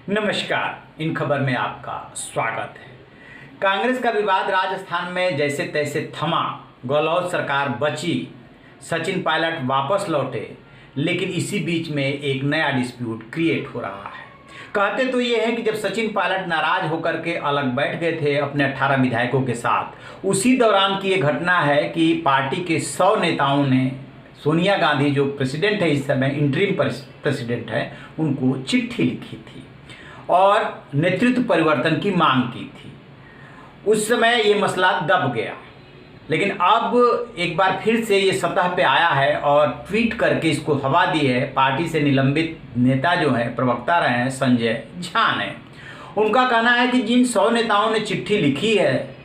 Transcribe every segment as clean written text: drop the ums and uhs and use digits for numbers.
नमस्कार, इन खबर में आपका स्वागत है। कांग्रेस का विवाद राजस्थान में जैसे तैसे थमा, गहलोत सरकार बची, सचिन पायलट वापस लौटे, लेकिन इसी बीच में एक नया डिस्प्यूट क्रिएट हो रहा है। कहते तो ये है कि जब सचिन पायलट नाराज होकर के अलग बैठ गए थे अपने 18 विधायकों के साथ, उसी दौरान की ये घटना है कि पार्टी के 100 नेताओं ने सोनिया गांधी, जो प्रेसिडेंट है इस समय, इंटरिम प्रेसिडेंट है, उनको चिट्ठी लिखी थी और नेतृत्व परिवर्तन की मांग की थी। उस समय ये मसला दब गया, लेकिन अब एक बार फिर से ये सतह पे आया है और ट्वीट करके इसको हवा दी है। पार्टी से निलंबित नेता जो हैं, प्रवक्ता रहे हैं, संजय झा ने, उनका कहना है कि जिन 100 नेताओं ने चिट्ठी लिखी है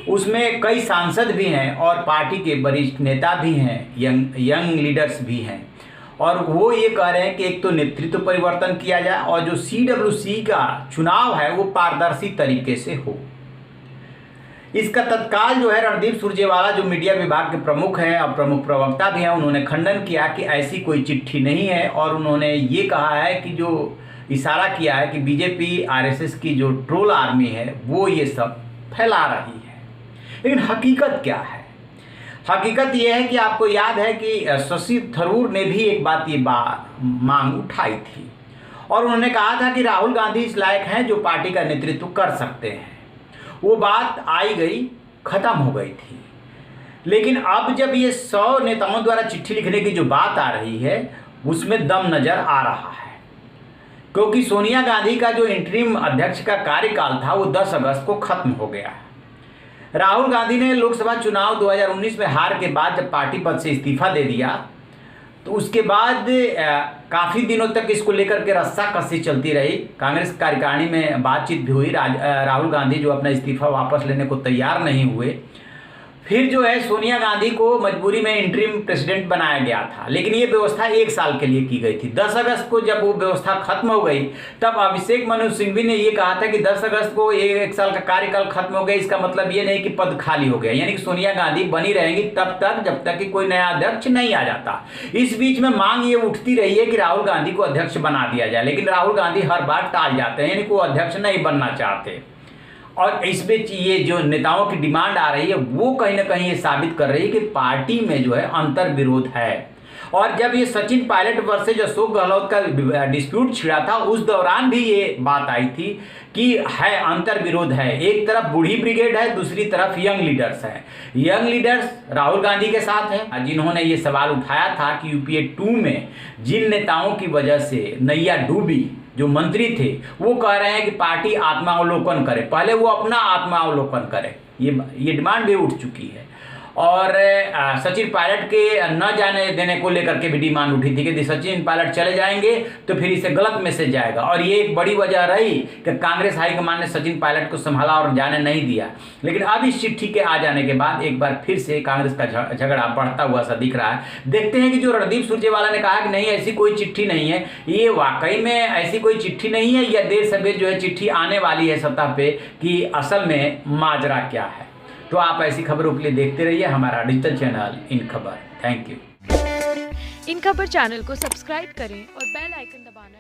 उसमें कई सांसद भी हैं और पार्टी के वरिष्ठ नेता भी हैं, यंग लीडर्स भी हैं, और वो ये कह रहे हैं कि एक तो नेतृत्व परिवर्तन किया जाए और जो CWC का चुनाव है वो पारदर्शी तरीके से हो। इसका तत्काल जो है रणदीप सुरजेवाला, जो मीडिया विभाग के प्रमुख हैं और प्रमुख प्रवक्ता भी हैं, उन्होंने खंडन किया कि ऐसी कोई चिट्ठी नहीं है और उन्होंने ये कहा है कि जो इशारा किया है कि बीजेपी RSS की जो ट्रोल आर्मी है वो ये सब फैला रही है। लेकिन हकीकत क्या है? हकीकत यह है कि आपको याद है कि शशि थरूर ने भी एक बात मांग उठाई थी और उन्होंने कहा था कि राहुल गांधी इस लायक हैं जो पार्टी का नेतृत्व कर सकते हैं। वो बात आई गई, खत्म हो गई थी। लेकिन अब जब ये 100 नेताओं द्वारा चिट्ठी लिखने की जो बात आ रही है उसमें दम नजर आ रहा है, क्योंकि सोनिया गांधी का जो इंटरिम अध्यक्ष का कार्यकाल था वो 10 अगस्त को खत्म हो गया। राहुल गांधी ने लोकसभा चुनाव 2019 में हार के बाद जब पार्टी पद से इस्तीफा दे दिया तो उसके बाद काफ़ी दिनों तक इसको लेकर के रस्साकसी चलती रही। कांग्रेस कार्यकारिणी में बातचीत भी हुई। राहुल गांधी जो अपना इस्तीफा वापस लेने को तैयार नहीं हुए। फिर जो है सोनिया गांधी को मजबूरी में इंटरिम प्रेसिडेंट बनाया गया था, लेकिन ये व्यवस्था 1 साल के लिए की गई थी। 10 अगस्त को जब वो व्यवस्था खत्म हो गई तब अभिषेक मनु सिंघवी ने ये कहा था कि 10 अगस्त को 1 साल का कार्यकाल खत्म हो गया, इसका मतलब ये नहीं कि पद खाली हो गया, यानी कि सोनिया गांधी बनी रहेंगी तब तक जब तक कि कोई नया अध्यक्ष नहीं आ जाता। इस बीच में मांग ये उठती रही है कि राहुल गांधी को अध्यक्ष बना दिया जाए, लेकिन राहुल गांधी हर बार टाल जाते हैं, यानी कि वो अध्यक्ष नहीं बनना चाहते। और इस बीच ये जो नेताओं की डिमांड आ रही है वो कहीं ना कहीं ये साबित कर रही है कि पार्टी में जो है अंतर विरोध है। और जब ये सचिन पायलट वर्सेज अशोक गहलोत का डिस्प्यूट छिड़ा था उस दौरान भी ये बात आई थी कि है अंतर विरोध है। एक तरफ बूढ़ी ब्रिगेड है, दूसरी तरफ यंग लीडर्स है। यंग लीडर्स राहुल गांधी के साथ है, जिन्होंने ये सवाल उठाया था कि UPA 2 में जिन नेताओं की वजह से नैया डूबी, जो मंत्री थे, वो कह रहे हैं कि पार्टी आत्मावलोकन करे, पहले वो अपना आत्मावलोकन करे। ये डिमांड भी उठ चुकी है। और सचिन पायलट के न जाने देने को लेकर के भी डिमांड उठी थी कि यदि सचिन पायलट चले जाएंगे तो फिर इसे गलत मैसेज जाएगा, और ये एक बड़ी वजह रही कि कांग्रेस हाईकमान ने सचिन पायलट को संभाला और जाने नहीं दिया। लेकिन अब इस चिट्ठी के आ जाने के बाद एक बार फिर से कांग्रेस का झगड़ा बढ़ता हुआ सा दिख रहा है। देखते हैं कि जो रणदीप सुरजेवाला ने कहा कि नहीं ऐसी कोई चिट्ठी नहीं है, ये वाकई में ऐसी कोई चिट्ठी नहीं है या देर सवेर जो है चिट्ठी आने वाली है सतह पे कि असल में माजरा क्या है। तो आप ऐसी खबरों के लिए देखते रहिए हमारा डिजिटल चैनल इन खबर। Thank you. इन खबर चैनल को सब्सक्राइब करें और बेल आइकन दबाना